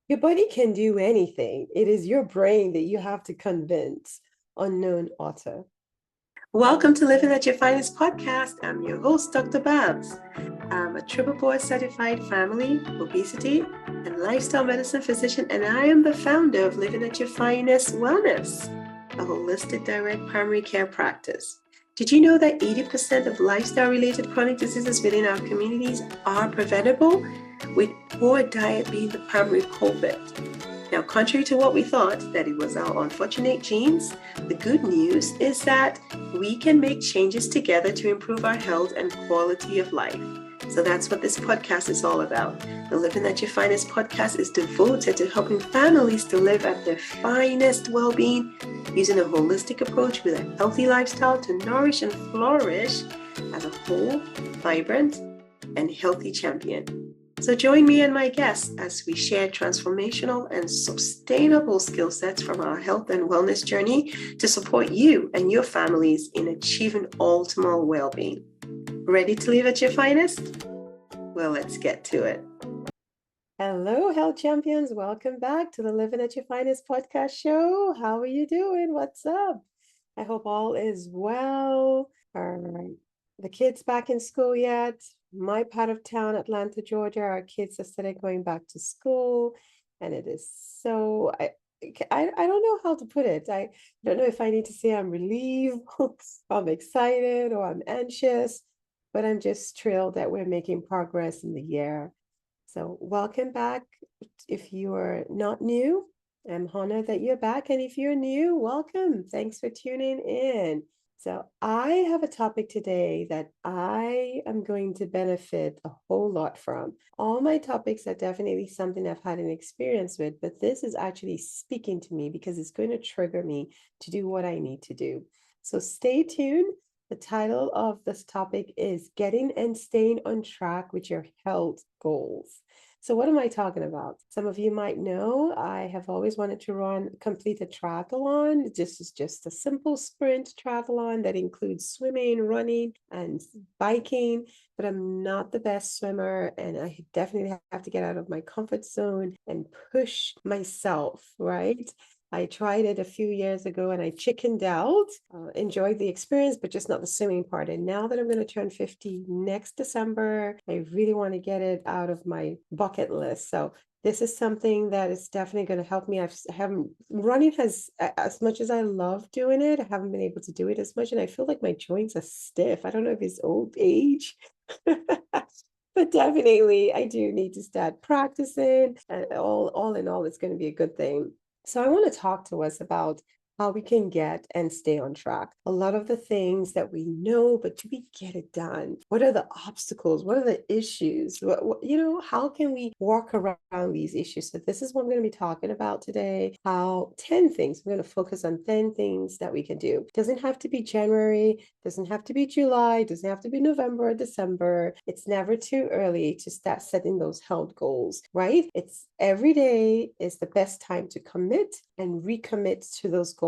Your body can do anything. It is your brain that you have to convince. Unknown author. Welcome to Living at Your Finest podcast. I'm your host, Dr. Babs. I'm a triple board certified family, obesity, and lifestyle medicine physician, and I am the founder of Living at Your Finest Wellness, a holistic direct primary care practice. Did you know that 80% of lifestyle related chronic diseases within our communities are preventable, with poor diet being the primary culprit? Now, contrary to what we thought, that it was our unfortunate genes, the good news is that we can make changes together to improve our health and quality of life. So that's what this podcast is all about. The Living at Your Finest podcast is devoted to helping families to live at their finest well-being using a holistic approach with a healthy lifestyle to nourish and flourish as a whole, vibrant, and healthy champion. So join me and my guests as we share transformational and sustainable skill sets from our health and wellness journey to support you and your families in achieving optimal well-being. Ready to live at your finest? Well, let's get to it. Hello, health champions. Welcome back to the Living at Your Finest podcast show. How are you doing? What's up? I hope all is well. Are the kids back in school yet? My part of town, Atlanta, Georgia, our kids are started going back to school, and it is so I don't know how to put it. I don't know if I need to say I'm relieved, I'm excited, or I'm anxious, but I'm just thrilled that we're making progress in the year. So welcome back. If you are not new, I'm honored that you're back. And if you're new, welcome. Thanks for tuning in. So I have a topic today that I am going to benefit a whole lot from. All my topics are definitely something I've had an experience with, but this is actually speaking to me because it's going to trigger me to do what I need to do. So stay tuned. The title of this topic is Getting and Staying on Track with Your Health Goals. So what am I talking about? Some of you might know I have always wanted to complete a triathlon. This is just a simple sprint triathlon that includes swimming, running, and biking, but I'm not the best swimmer, and I definitely have to get out of my comfort zone and push myself, right? I tried it a few years ago and I chickened out, enjoyed the experience, but just not the swimming part. And now that I'm going to turn 50 next December, I really want to get it out of my bucket list. So this is something that is definitely going to help me. I haven't running has, as much as I love doing it, I haven't been able to do it as much. And I feel like my joints are stiff. I don't know if it's old age. But definitely I do need to start practicing, and all in all, it's going to be a good thing. So I want to talk to us about how we can get and stay on track. A lot of the things that we know, but do we get it done? What are the obstacles? What are the issues? How can we work around these issues? So this is what I'm going to be talking about today. How 10 things, we're going to focus on 10 things that we can do. It doesn't have to be January, doesn't have to be July, doesn't have to be November or December. It's never too early to start setting those health goals, right? It's every day is the best time to commit and recommit to those goals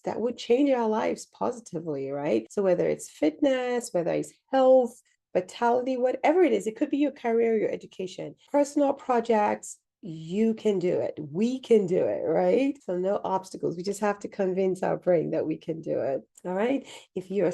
that would change our lives positively, right? So whether it's fitness, whether it's health, vitality, whatever it is, it could be your career, your education, personal projects, you can do it. We can do it, right? So no obstacles. We just have to convince our brain that we can do it. All right. If you're,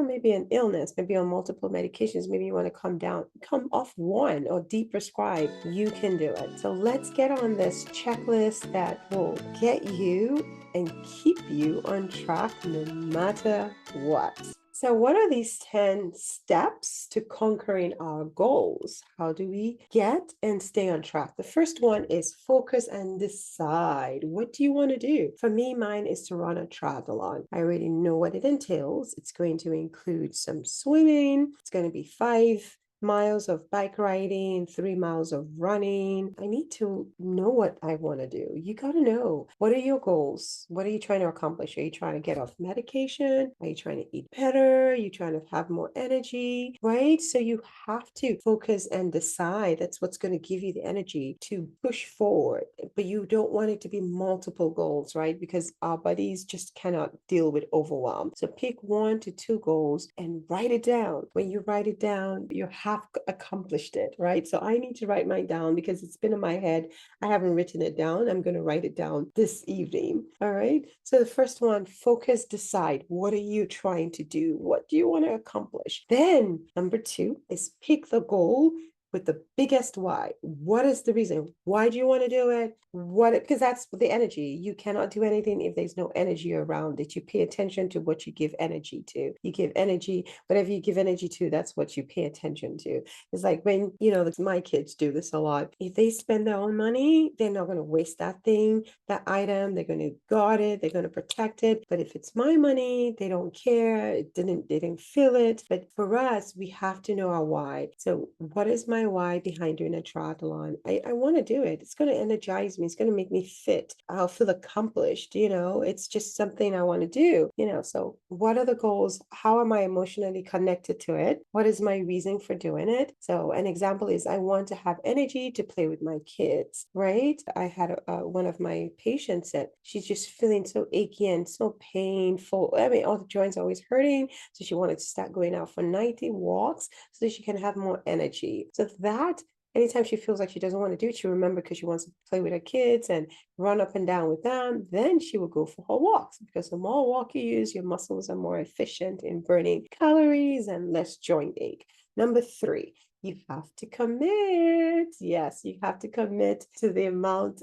maybe an illness, maybe on multiple medications, maybe you want to come off one or de-prescribe, you can do it. So let's get on this checklist that will get you and keep you on track no matter what. So what are these 10 steps to conquering our goals? How do we get and stay on track? The first one is focus and decide. What do you want to do? For me, mine is to run a triathlon. I already know what it entails. It's going to include some swimming. It's going to be 5 miles of bike riding, 3 miles of running. I need to know what I want to do. You got to know, what are your goals? What are you trying to accomplish? Are you trying to get off medication? Are you trying to eat better? Are you trying to have more energy? Right? So you have to focus and decide. That's what's going to give you the energy to push forward. but you don't want it to be multiple goals, right? Because our bodies just cannot deal with overwhelm. So pick 1 to 2 goals and write it down. When you write it down, you have accomplished it, right? So I need to write mine down because it's been in my head. I haven't written it down. I'm going to write it down this evening. All right. So the first one, focus, decide. What are you trying to do? What do you want to accomplish? Then number 2 is pick the goal with the biggest why. What is the reason? Why do you want to do it? Because that's the energy. You cannot do anything if there's no energy around it. You pay attention to what you give energy to. You give energy, whatever you give energy to, that's what you pay attention to. It's like when, my kids do this a lot. If they spend their own money, they're not going to waste that thing, that item. They're going to guard it. They're going to protect it. But if it's my money, they don't care. They didn't feel it. But for us, we have to know our why. So what is my why behind doing a triathlon? I want to do it. It's going to energize me. It's going to make me fit. I'll feel accomplished. It's just something I want to do. So what are the goals? How am I emotionally connected to it? What is my reason for doing it? So an example is I want to have energy to play with my kids, right? I had one of my patients that she's just feeling so achy and so painful. I mean, all the joints are always hurting. So she wanted to start going out for nighty walks so that she can have more energy. So that anytime she feels like she doesn't want to do it, she remembers because she wants to play with her kids and run up and down with them, then she will go for her walks, because the more walk you use, your muscles are more efficient in burning calories and less joint ache. Number 3, you have to commit. Yes, you have to commit to the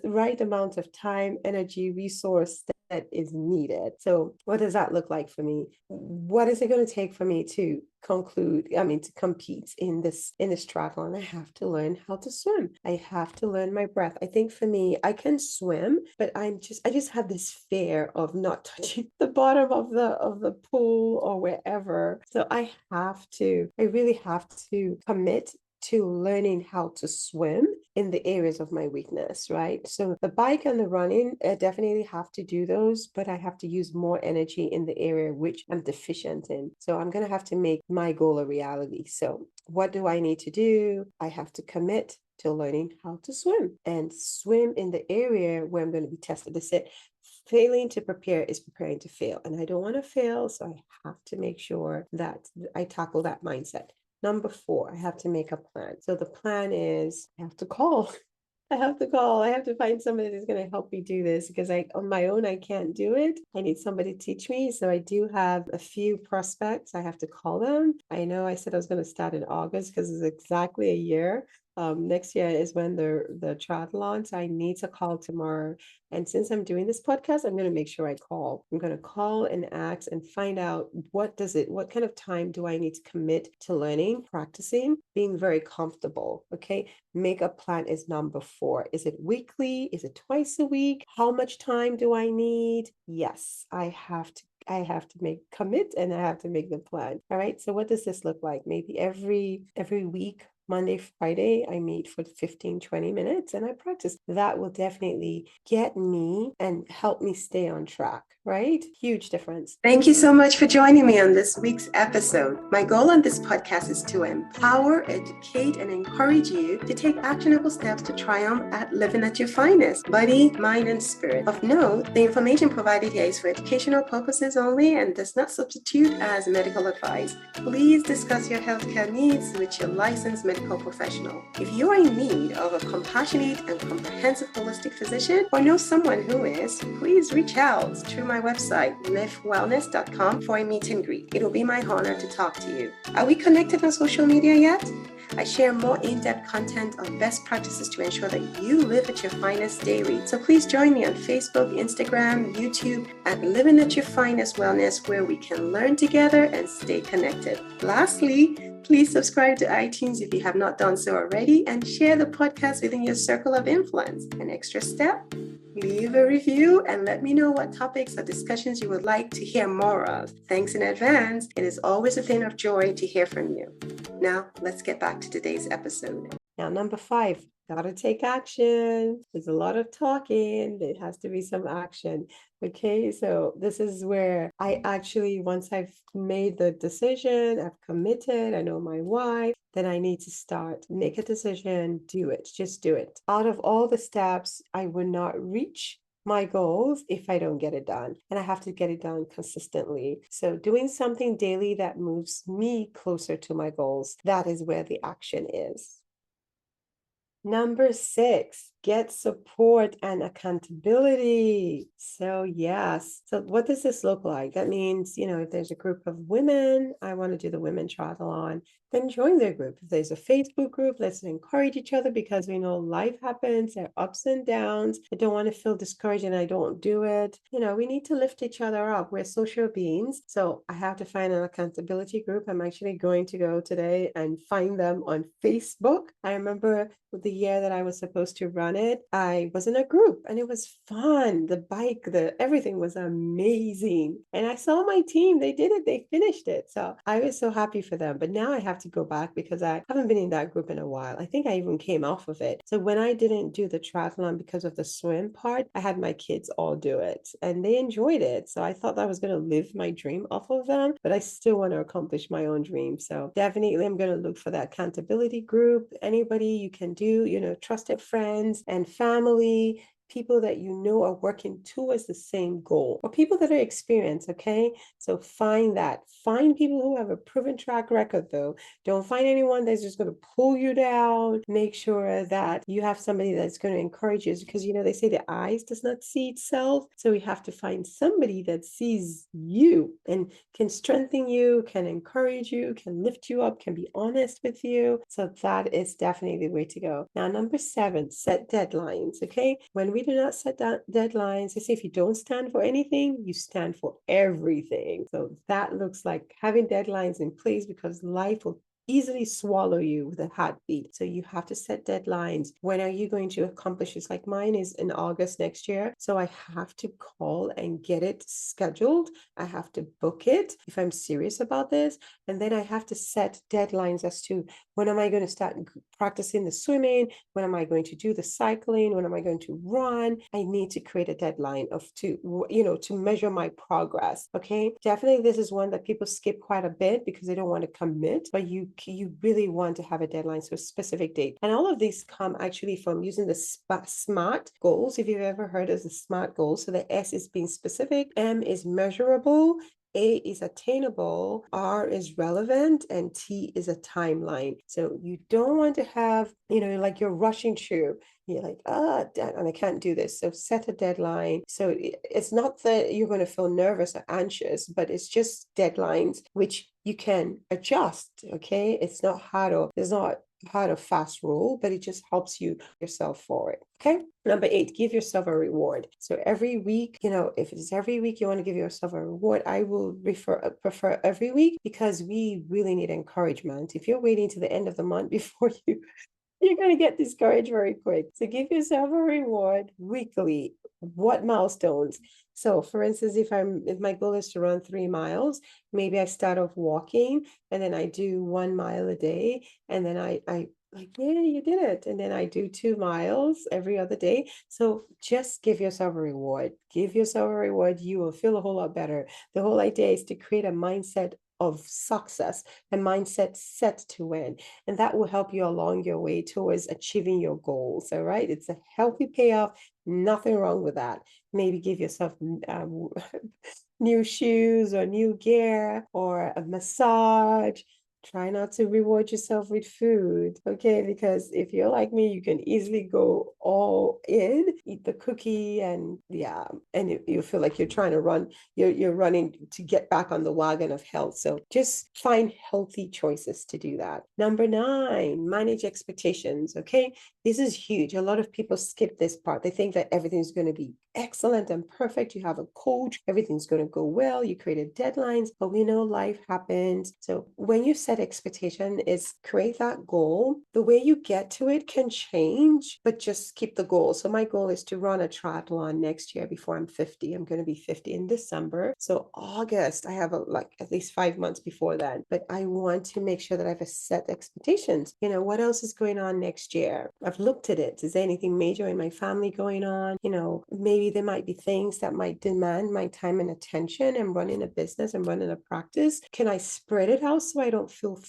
right amount of time, energy, resource that is needed. So what does that look like for me? What is it going to take for me to compete in this triathlon? I have to learn how to swim. I have to learn my breath. I think for me, I can swim, but I just have this fear of not touching the bottom of the pool or wherever. So I really have to commit to learning how to swim in the areas of my weakness, right? So the bike and the running, I definitely have to do those, but I have to use more energy in the area which I'm deficient in. So I'm going to have to make my goal a reality. So what do I need to do? I have to commit to learning how to swim and swim in the area where I'm going to be tested. They said failing to prepare is preparing to fail. And I don't want to fail. So I have to make sure that I tackle that mindset. Number 4, I have to make a plan. So the plan is I have to call. I have to find somebody that's going to help me do this, because on my own, I can't do it. I need somebody to teach me. So I do have a few prospects. I have to call them. I know I said I was going to start in August because it's exactly a year. Next year is when the triathlon. So I need to call tomorrow. And since I'm doing this podcast, I'm going to make sure I call. I'm going to call and ask and find out what kind of time do I need to commit to learning, practicing, being very comfortable. Okay. Make a plan is number 4. Is it weekly? Is it twice a week? How much time do I need? Yes, I have to commit, and I have to make the plan. All right. So what does this look like? Maybe every week, Monday, Friday, I meet for 15, 20 minutes and I practice. That will definitely get me and help me stay on track, right? Huge difference. Thank you so much for joining me on this week's episode. My goal on this podcast is to empower, educate, and encourage you to take actionable steps to triumph at living at your finest, body, mind, and spirit. Of note, the information provided here is for educational purposes only and does not substitute as medical advice. Please discuss your healthcare needs with your licensed medical professional. If you are in need of a compassionate and comprehensive holistic physician, or know someone who is, please reach out through my website, livewellness.com, for a meet and greet. It will be my honor to talk to you. Are we connected on social media yet? I share more in-depth content on best practices to ensure that you live at your finest daily. So please join me on Facebook, Instagram, YouTube at Living at Your Finest Wellness, where we can learn together and stay connected. Lastly, please subscribe to iTunes if you have not done so already, and share the podcast within your circle of influence. An extra step, leave a review and let me know what topics or discussions you would like to hear more of. Thanks in advance. It is always a thing of joy to hear from you. Now, let's get back to today's episode. Now, number 5, gotta take action. There's a lot of talking. There has to be some action. Okay, so this is where I actually, once I've made the decision, I've committed, I know my why, then I need to start, make a decision, do it, just do it. Out of all the steps, I would not reach my goals if I don't get it done. And I have to get it done consistently. So doing something daily that moves me closer to my goals, that is where the action is. Number 6, get support and accountability. So yes. So what does this look like? That means, if there's a group of women, I want to do the women triathlon, then join their group. If there's a Facebook group, let's encourage each other because we know life happens, there are ups and downs. I don't want to feel discouraged and I don't do it. We need to lift each other up. We're social beings. So I have to find an accountability group. I'm actually going to go today and find them on Facebook. I remember the year that I was supposed to run it, I was in a group and it was fun. The bike, everything was amazing. And I saw my team, they did it, they finished it. So I was so happy for them. But now I have to go back because I haven't been in that group in a while. I think I even came off of it. So when I didn't do the triathlon because of the swim part, I had my kids all do it and they enjoyed it. So I thought I was going to live my dream off of them, but I still want to accomplish my own dream. So definitely I'm going to look for that accountability group. Anybody you can do, trusted friends and family, people that are working towards the same goal, or people that are experienced. Okay, so find people who have a proven track record. Though don't find anyone that's just going to pull you down. Make sure that you have somebody that's going to encourage you, because they say the eyes does not see itself, so we have to find somebody that sees you and can strengthen you, can encourage you, can lift you up, can be honest with you. So that is definitely the way to go. Now, number 7, set deadlines. Okay, when we do not set deadlines, I say if you don't stand for anything, you stand for everything. So that looks like having deadlines in place, because life will easily swallow you with a heartbeat. So you have to set deadlines. When are you going to accomplish this? Like mine is in August next year. So I have to call and get it scheduled. I have to book it if I'm serious about this. And then I have to set deadlines as to when am I going to start practicing the swimming? When am I going to do the cycling? When am I going to run? I need to create a deadline to measure my progress. Okay. Definitely this is one that people skip quite a bit because they don't want to commit, but you really want to have a deadline, so a specific date. And all of these come actually from using the SMART goals. If you've ever heard of the SMART goals, so the S is being specific, M is measurable, A is attainable, R is relevant, and T is a timeline. So you don't want to have, like you're rushing through. You're like, and I can't do this. So set a deadline. So it's not that you're going to feel nervous or anxious, but it's just deadlines which you can adjust. Okay, it's not hard or fast rule, but it just helps you yourself forward. Okay. Number 8, give yourself a reward. So every week, if it's every week you want to give yourself a reward, I will prefer every week, because we really need encouragement. If you're waiting to the end of the month before you're going to get discouraged very quick. So give yourself a reward weekly. What milestones? So for instance, if my goal is to run 3 miles, maybe I start off walking and then I do 1 mile a day. And then I like, yeah, you did it. And then I do 2 miles every other day. So just give yourself a reward. Give yourself a reward. You will feel a whole lot better. The whole idea is to create a mindset of success, a mindset set to win. And that will help you along your way towards achieving your goals. All right. It's a healthy payoff. Nothing wrong with that. Maybe give yourself new shoes or new gear or a massage. Try not to reward yourself with food, okay? Because if you're like me, you can easily go all in, eat the cookie, and you feel like you're trying to run, you're running to get back on the wagon of health. So just find healthy choices to do that. Number 9, manage expectations, okay? This is huge. A lot of people skip this part. They think that everything's going to be excellent and perfect. You have a coach, everything's going to go well. You created deadlines, but we know life happens. So when you set set expectation is create that goal. The way you get to it can change, but just keep the goal. So my goal is to run a triathlon next year before I'm 50. I'm going to be 50 in December. So August, I have like at least 5 months before then, but I want to make sure that I have a set expectations. What else is going on next year? I've looked at it. Is there anything major in my family going on? Maybe there might be things that might demand my time and attention. I'm running a business, I'm running a practice. Can I spread it out so I don't feel,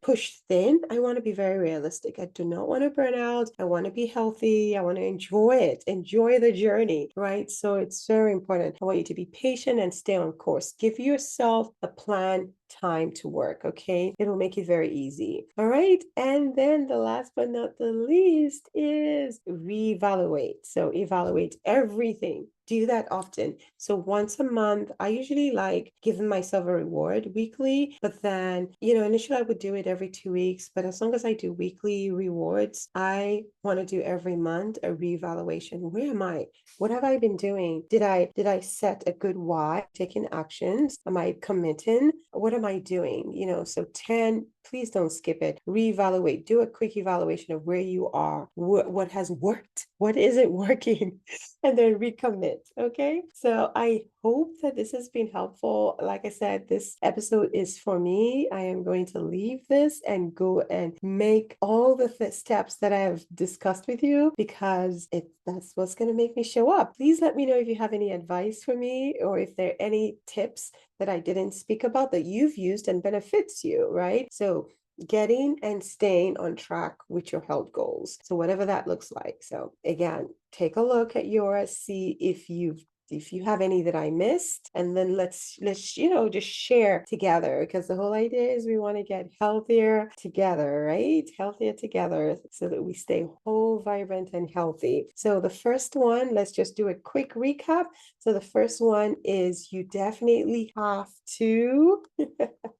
pushed thin? I want to be very realistic. I do not want to burn out. I want to be healthy. I want to enjoy it, enjoy the journey, right? So it's very important. I want you to be patient and stay on course. Give yourself a plan, time to work, okay? It'll make it very easy. All right. And then the last but not the least is reevaluate. So evaluate everything. Do that often. So once a month, I usually like giving myself a reward weekly, but then, initially I would do it every 2 weeks, but as long as I do weekly rewards, I want to do every month a reevaluation. Where am I? What have I been doing? Did I set a good why? Taking actions? Am I committing? What am I doing? So 10, please don't skip it. Reevaluate. Do a quick evaluation of where you are. What has worked? What isn't working? And then recommit. Okay. So I hope that this has been helpful. Like I said, this episode is for me. I am going to leave this and go and make all the steps that I have discussed with you because that's what's going to make me show up. Please let me know if you have any advice for me or if there are any tips that I didn't speak about that you've used and benefits you, right? So getting and staying on track with your health goals. So whatever that looks like. So again, take a look at yours, see if you have any that I missed, and then let's just share together, because the whole idea is we want to get healthier together, right? Healthier together so that we stay whole, vibrant, and healthy. So the first one, let's just do a quick recap. So the first one is you definitely have to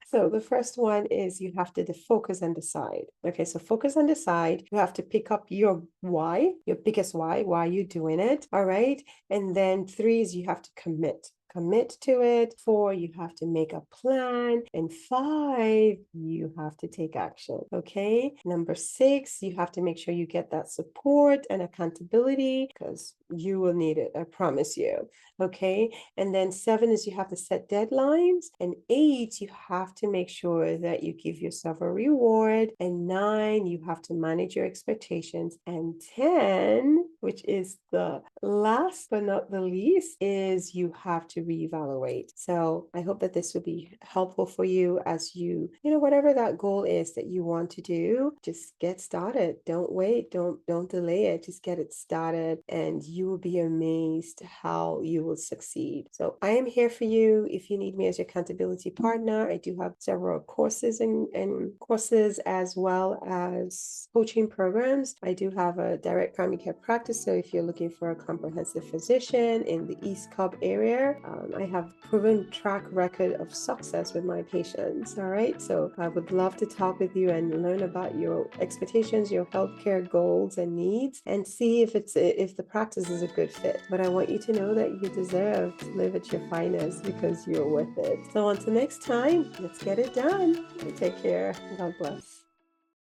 so the first one is you have to focus and decide. Okay, so focus and decide. You have to pick up your why, your biggest why you're doing it. All right. And then 3 is you have to commit to it. 4, you have to make a plan. And 5, you have to take action. Okay. Number 6, you have to make sure you get that support and accountability because you will need it. I promise you. Okay. And then 7 is you have to set deadlines. And 8, you have to make sure that you give yourself a reward. And 9, you have to manage your expectations. And 10, which is the last but not the least, is you have to reevaluate. So I hope that this will be helpful for you as you whatever that goal is that you want to do, just get started. Don't wait. Don't delay it. Just get it started and you will be amazed how you will succeed. So I am here for you. If you need me as your accountability partner, I do have several courses and courses as well as coaching programs. I do have a direct primary care practice. So if you're looking for a comprehensive physician in the East Cobb area, I have proven track record of success with my patients. All right. So I would love to talk with you and learn about your expectations, your healthcare goals and needs, and see if the practice is a good fit. But I want you to know that you deserve to live at your finest because you're worth it. So until next time, let's get it done. Take care. God bless.